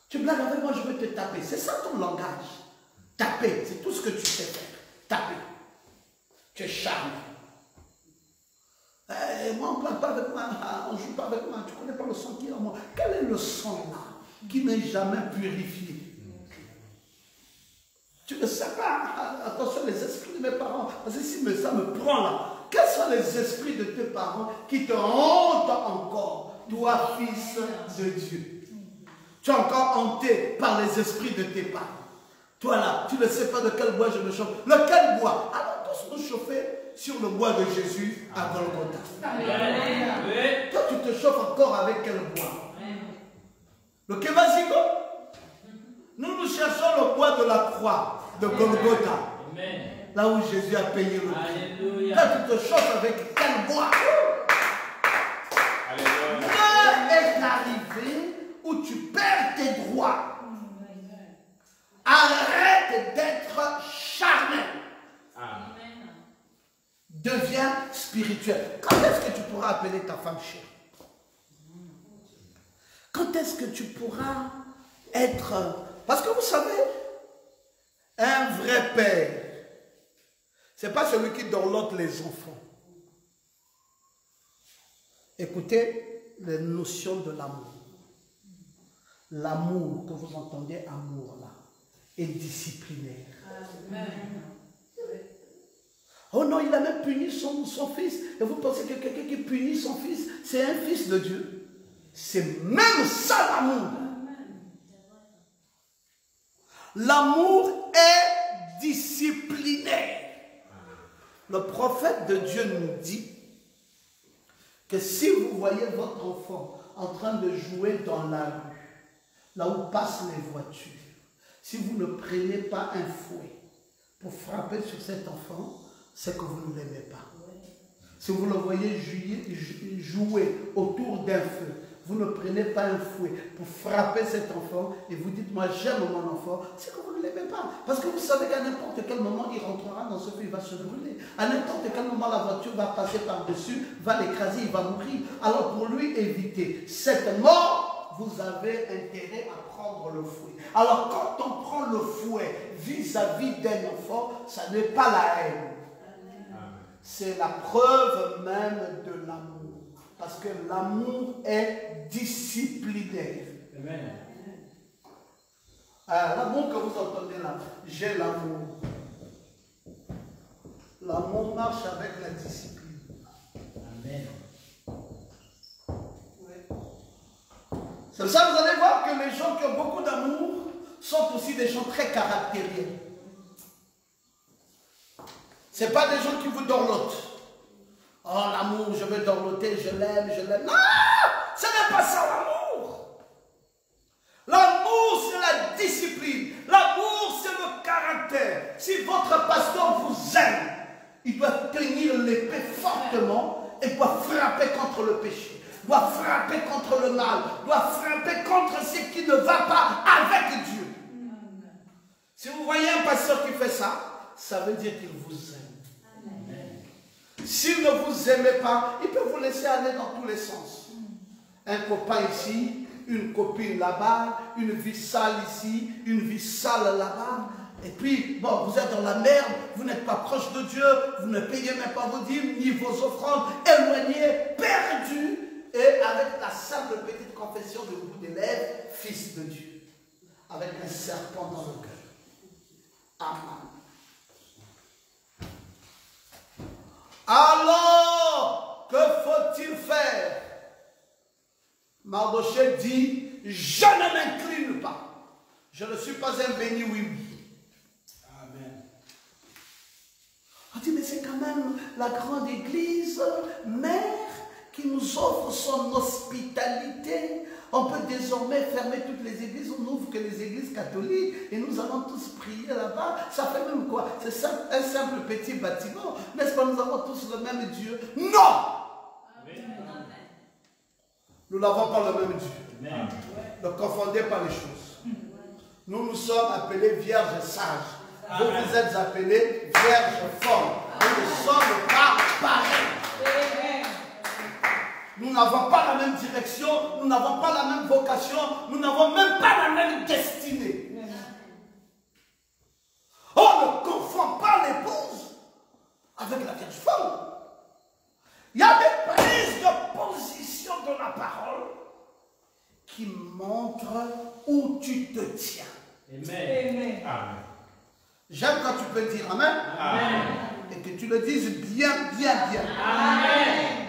Speaker 1: Tu blagues avec moi, je veux te taper. C'est ça ton langage. Taper, c'est tout ce que tu sais faire. Taper. Tu es charnel. Moi, on ne parle pas avec moi, on ne joue pas avec moi. Tu ne connais pas le sang qui est en moi. Quel est le sang là qui n'est jamais purifié? Tu ne sais pas, attention les esprits de mes parents, parce que si ça me prend là, quels sont les esprits de tes parents qui te hantent encore, toi fils de Dieu? Tu es encore hanté par les esprits de tes parents. Toi là, tu ne sais pas de quel bois je me chauffe. Lequel bois? Alors tous nous chauffer sur le bois de Jésus à Golgotha.
Speaker 2: Oui.
Speaker 1: Toi tu te chauffes encore avec quel bois? Le Kévazigo? Nous cherchons le bois de la croix de Golgotha.
Speaker 2: Amen.
Speaker 1: Là où Jésus a payé le prix.
Speaker 2: Alléluia.
Speaker 1: Là, tu te chauffes avec quel bois?
Speaker 2: Alléluia.
Speaker 1: L'heure est arrivée où tu perds tes droits. Arrête d'être charnel.
Speaker 2: Amen.
Speaker 1: devient spirituel. Quand est-ce que tu pourras appeler ta femme chérie? Quand est-ce que tu pourras être... Parce que vous savez, un vrai père, c'est pas celui qui dorlote les enfants. Écoutez les notions de l'amour. L'amour que vous entendez, amour là, est disciplinaire. Amen. Oh non, il a même puni son fils. Et vous pensez que quelqu'un qui punit son fils, c'est un fils de Dieu? C'est même ça l'amour. L'amour est disciplinaire. Le prophète de Dieu nous dit que si vous voyez votre enfant en train de jouer dans la rue, là où passent les voitures, si vous ne prenez pas un fouet pour frapper sur cet enfant, c'est que vous ne l'aimez pas. Si vous le voyez jouer autour d'un feu, vous ne prenez pas un fouet pour frapper cet enfant et vous dites, moi j'aime mon enfant, c'est que vous ne l'aimez pas. Parce que vous savez qu'à n'importe quel moment, il rentrera dans ce feu, il va se brûler. À n'importe quel moment, la voiture va passer par-dessus, va l'écraser, il va mourir. Alors pour lui éviter cette mort, vous avez intérêt à prendre le fouet. Alors quand on prend le fouet vis-à-vis d'un enfant, ça n'est pas la haine. C'est la preuve même de l'amour. Parce que l'amour est disciplinaire.
Speaker 3: Amen.
Speaker 1: L'amour que vous entendez là, j'ai l'amour. L'amour marche avec la discipline.
Speaker 3: Amen.
Speaker 1: C'est pour ça que vous allez voir que les gens qui ont beaucoup d'amour sont aussi des gens très caractériels. Ce n'est pas des gens qui vous dorlotent. Oh, l'amour, je veux dorloter, je l'aime, je l'aime. Non, ce n'est pas ça l'amour. L'amour, c'est la discipline. L'amour, c'est le caractère. Si votre pasteur vous aime, il doit tenir l'épée fortement et doit frapper contre le péché, doit frapper contre le mal, doit frapper contre ce qui ne va pas avec Dieu. Si vous voyez un pasteur qui fait ça, ça veut dire qu'il vous aime. S'il ne vous aimait pas, il peut vous laisser aller dans tous les sens. Un copain ici, une copine là-bas, une vie sale ici, une vie sale là-bas. Et puis, bon, vous êtes dans la merde, vous n'êtes pas proche de Dieu, vous ne payez même pas vos dîmes, ni vos offrandes, éloignés, perdus, et avec la simple petite confession de bout des lèvres, fils de Dieu, avec un serpent dans le cœur. Amen. Alors, que faut-il faire? Mardochée dit, je ne m'incline pas. Je ne suis pas un béni oui.
Speaker 3: Amen.
Speaker 1: On dit, mais c'est quand même la grande église mère qui nous offre son hospitalité. On peut désormais fermer toutes les églises, on n'ouvre que les églises catholiques et nous allons tous prier là-bas. Ça fait même quoi? C'est un simple petit bâtiment. N'est-ce pas, nous avons tous le même Dieu? Non! Nous n'avons pas le même Dieu. Ne confondez pas les choses. Nous sommes appelés vierges sages. Vous, vous êtes appelés vierges fortes. Nous ne sommes pas pareils. Nous n'avons pas la même direction, nous n'avons pas la même vocation, nous n'avons même pas la même destinée. On ne confond pas l'épouse avec la Vierge folle. Il y a des prises de position de la parole qui montrent où tu te tiens.
Speaker 3: Amen.
Speaker 2: Amen.
Speaker 1: J'aime quand tu peux dire Amen.
Speaker 2: Amen.
Speaker 1: Et que tu le dises bien, bien, bien.
Speaker 2: Amen.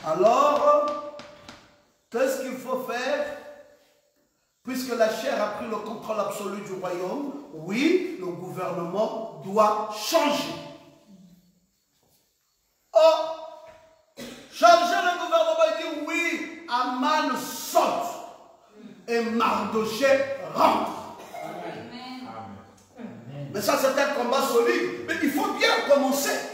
Speaker 1: Alors, qu'est-ce qu'il faut faire? Puisque la chair a pris le contrôle absolu du royaume, oui, le gouvernement doit changer. Oh, changer le gouvernement, il dit oui, Aman saute et Mardochée rentre.
Speaker 2: Amen.
Speaker 1: Mais ça, c'est un combat solide. Mais il faut bien commencer.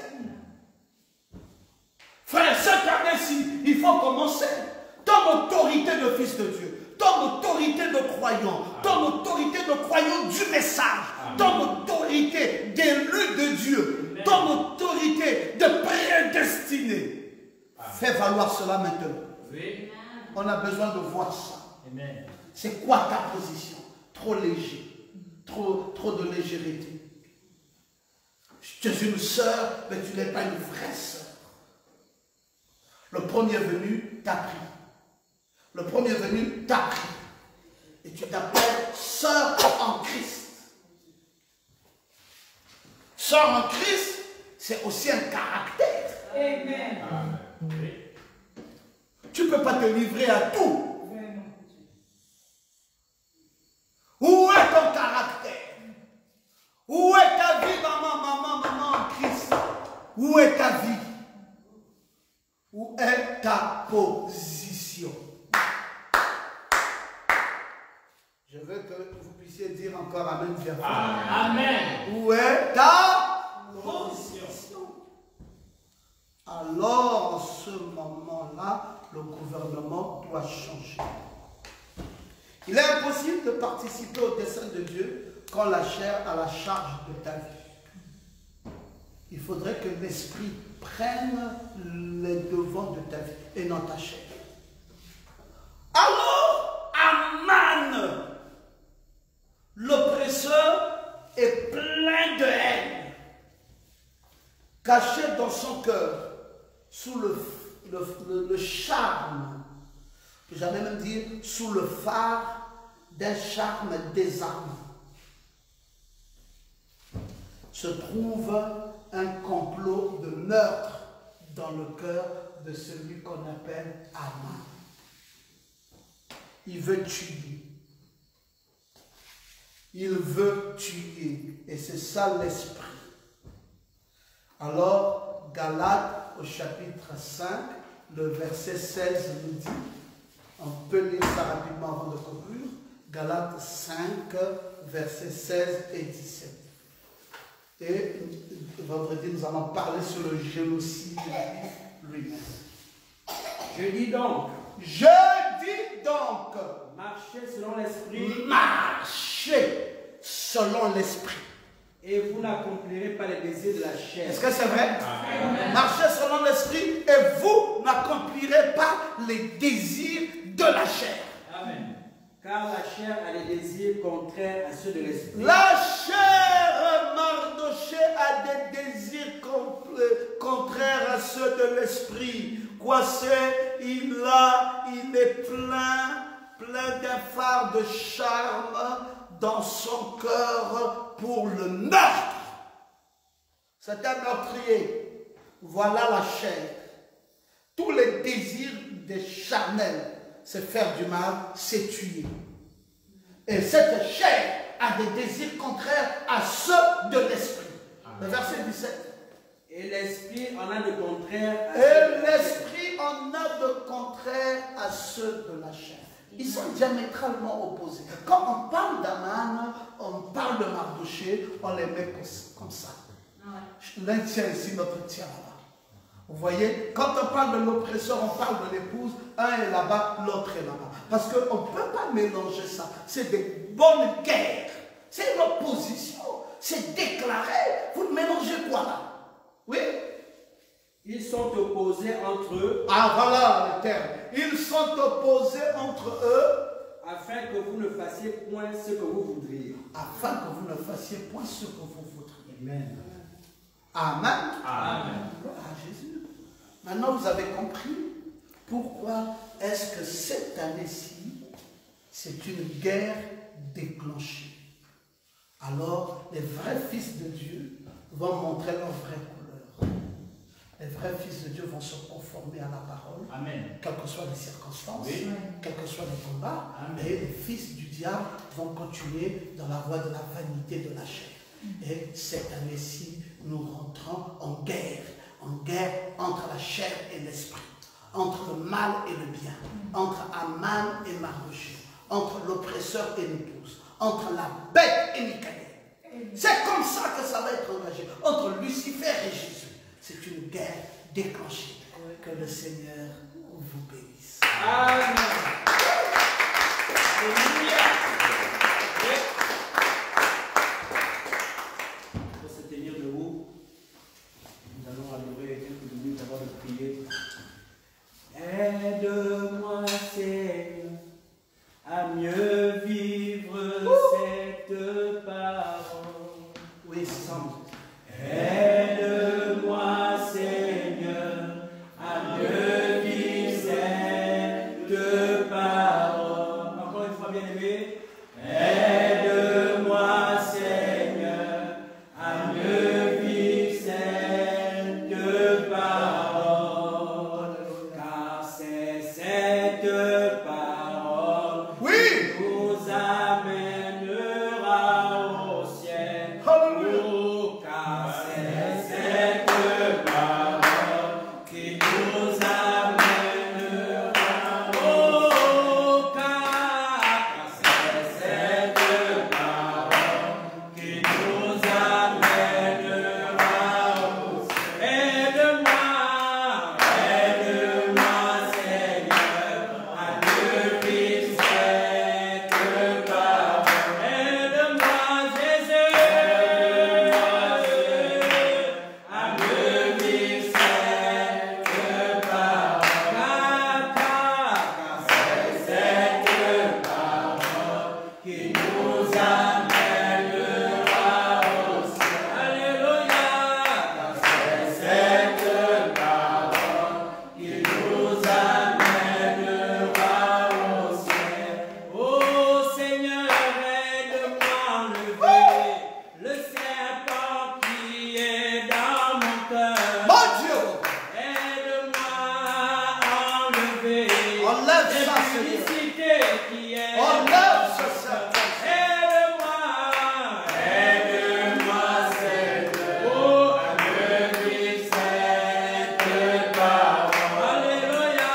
Speaker 1: Frère, cette année-ci, il faut commencer. Ton autorité de fils de Dieu, ton autorité de croyant, ton autorité de croyant du message, ton autorité d'élu de Dieu. Dieu, ton autorité de prédestiner. Fais valoir cela maintenant.
Speaker 2: Oui.
Speaker 1: On a besoin de voir ça.
Speaker 3: Amen.
Speaker 1: C'est quoi ta position? Trop léger, trop de légèreté. Tu es une sœur, mais tu n'es pas une vraie sœur. Le premier venu t'a pris. Le premier venu t'a pris. Et tu t'appelles sœur en Christ. Sœur en Christ, c'est aussi un caractère.
Speaker 4: Amen.
Speaker 2: Amen. Oui.
Speaker 1: Tu ne peux pas te livrer à tout.
Speaker 4: Vraiment.
Speaker 1: Où est ton caractère? Où est ta vie, maman en Christ? Où est ta vie? Où est ta position? Je veux que vous puissiez dire encore Amen bien fort.
Speaker 2: Amen.
Speaker 1: Où est ta position? Alors, en ce moment-là, le gouvernement doit changer. Il est impossible de participer au dessein de Dieu quand la chair a la charge de ta vie. Il faudrait que l'esprit prenne les devants de ta vie et non ta chair. Alors, Aman, l'oppresseur, est plein de haine, caché dans son cœur, sous le charme, j'allais même dire sous le phare d'un charme désarmant, se trouve un complot de meurtre dans le cœur de celui qu'on appelle Aman. Il veut tuer. Il veut tuer. Et c'est ça l'esprit. Alors, Galates au chapitre 5, le verset 16 nous dit, on peut lire ça rapidement avant de conclure, Galates 5, versets 16 et 17. Et vendredi, nous allons parler sur le génocide lui-même.
Speaker 3: Je dis donc,
Speaker 1: marchez
Speaker 3: selon l'esprit,
Speaker 1: selon l'esprit.
Speaker 3: et vous n'accomplirez pas les désirs de la chair.
Speaker 1: Est-ce que c'est vrai?
Speaker 2: Amen.
Speaker 1: Marchez selon l'esprit et vous n'accomplirez pas les désirs de la chair.
Speaker 3: Amen. Car la chair a des désirs contraires à ceux de l'esprit.
Speaker 1: La chair, Mardoché, a des désirs contraires à ceux de l'esprit. Quoi c'est? Il est plein d'un phare de charme dans son cœur pour le meurtre. C'est un meurtrier. Voilà la chair. Tous les désirs des charnels, c'est faire du mal, c'est tuer. Et cette chair a des désirs contraires à ceux de l'esprit. Le verset 17.
Speaker 3: Et l'esprit en a de contraire à ceux
Speaker 1: Et
Speaker 3: de la chair.
Speaker 1: l'esprit en a de contraire à ceux de la chair. Ils sont diamétralement opposés. Quand on parle d'Aman, on parle de Mardoché, on les met comme ça. L'un tient ici, l'autre tient là-bas. Vous voyez, quand on parle de l'oppresseur, on parle de l'épouse, un est là-bas, l'autre est là-bas. Parce qu'on ne peut pas mélanger ça. C'est des bonnes guerres. C'est l'opposition. C'est déclaré. Vous mélangez quoi là? Oui?
Speaker 3: Ils sont opposés entre eux,
Speaker 1: Ah voilà le terme. Ils sont opposés entre eux
Speaker 3: afin que vous ne fassiez point ce que vous voudriez.
Speaker 1: afin que vous ne fassiez point ce que vous voudriez.
Speaker 3: Amen.
Speaker 1: Amen.
Speaker 2: Amen.
Speaker 1: Gloire à Jésus. Maintenant vous avez compris pourquoi est-ce que cette année-ci, c'est une guerre déclenchée. Alors les vrais fils de Dieu vont montrer leur vraie couleur. Les vrais fils de Dieu vont se conformer à la parole,
Speaker 2: Amen.
Speaker 1: quelles que soient les circonstances,
Speaker 2: Oui.
Speaker 1: quels que soient les combats.
Speaker 2: Amen.
Speaker 1: Et les fils du diable vont continuer dans la voie de la vanité de la chair. Et cette année-ci, nous rentrons en guerre entre la chair et l'esprit, entre le mal et le bien, entre Aman et Mardoché, entre l'oppresseur et l'épouse, entre la bête et Michael. C'est comme ça que ça va être engagé, entre Lucifer et Jésus. C'est une guerre déclenchée. Que le Seigneur vous bénisse.
Speaker 3: Amen.
Speaker 2: Alléluia.
Speaker 3: Pour se tenir debout. Aide-moi, Seigneur, à mieux vivre cette parole. Encore une fois, bien-aimé. Aide-moi, Seigneur, à mieux vivre cette parole. Car c'est cette parole
Speaker 1: Oui.
Speaker 3: qui nous amènera au ciel.
Speaker 1: Alléluia.
Speaker 3: Oh, car c'est cette parole qui nous amènera. Oh, car c'est cette parole qui nous amènera au ciel. Aide-moi, Seigneur, à mieux vivre cette parole. Aide-moi, Jésus, à mieux vivre cette parole. Car c'est cette parole qui nous amènera au ciel. Alléluia. Car c'est cette parole qui nous amènera au ciel. Oh Seigneur, aide-moi à enlever le serpent qui est dans mon cœur.
Speaker 1: Mon Dieu.
Speaker 3: Aide-moi à enlever
Speaker 1: Enlève ça,
Speaker 3: les
Speaker 1: Seigneur.
Speaker 3: publicités qui est
Speaker 1: Enlève ce serpent.
Speaker 3: Aide-moi, Seigneur, oh, à mieux vivre cette parole. Alléluia.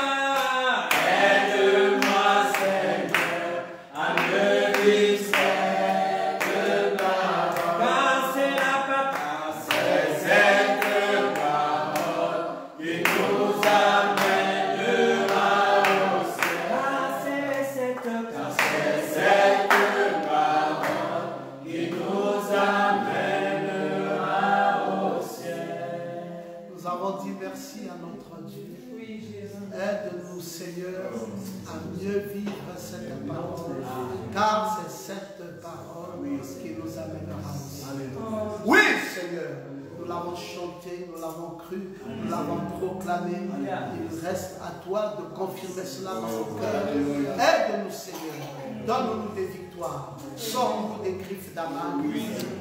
Speaker 3: Aide-moi, Seigneur, à mieux vivre cette parole. Car c'est la parole, c'est cette parole qui nous amènera au ciel. Car c'est cette parole qui nous amènera au ciel.
Speaker 1: Nous avons dit merci à notre Dieu.
Speaker 4: Oui, Jésus.
Speaker 1: Aide-nous, Seigneur, à mieux vivre cette parole, car c'est cette parole qui nous amènera au ciel. Oui, Seigneur, nous l'avons chanté, nous l'avons cru, nous l'avons proclamé. Il reste à toi de confirmer cela dans nos cœurs. Aide-nous, Seigneur, donne-nous des victoires, sors-nous des griffes d'Aman,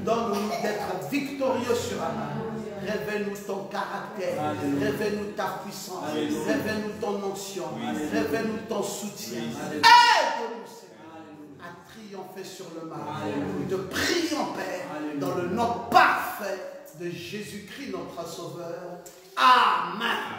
Speaker 1: donne-nous d'être victorieux sur Aman. Révèle-nous ton caractère, révèle-nous ta puissance, révèle-nous ton onction, révèle-nous ton soutien. Aide-nous, Seigneur, à triompher sur le mal. Nous te prions, Père, dans le nom parfait de Jésus-Christ, notre Sauveur. Amen.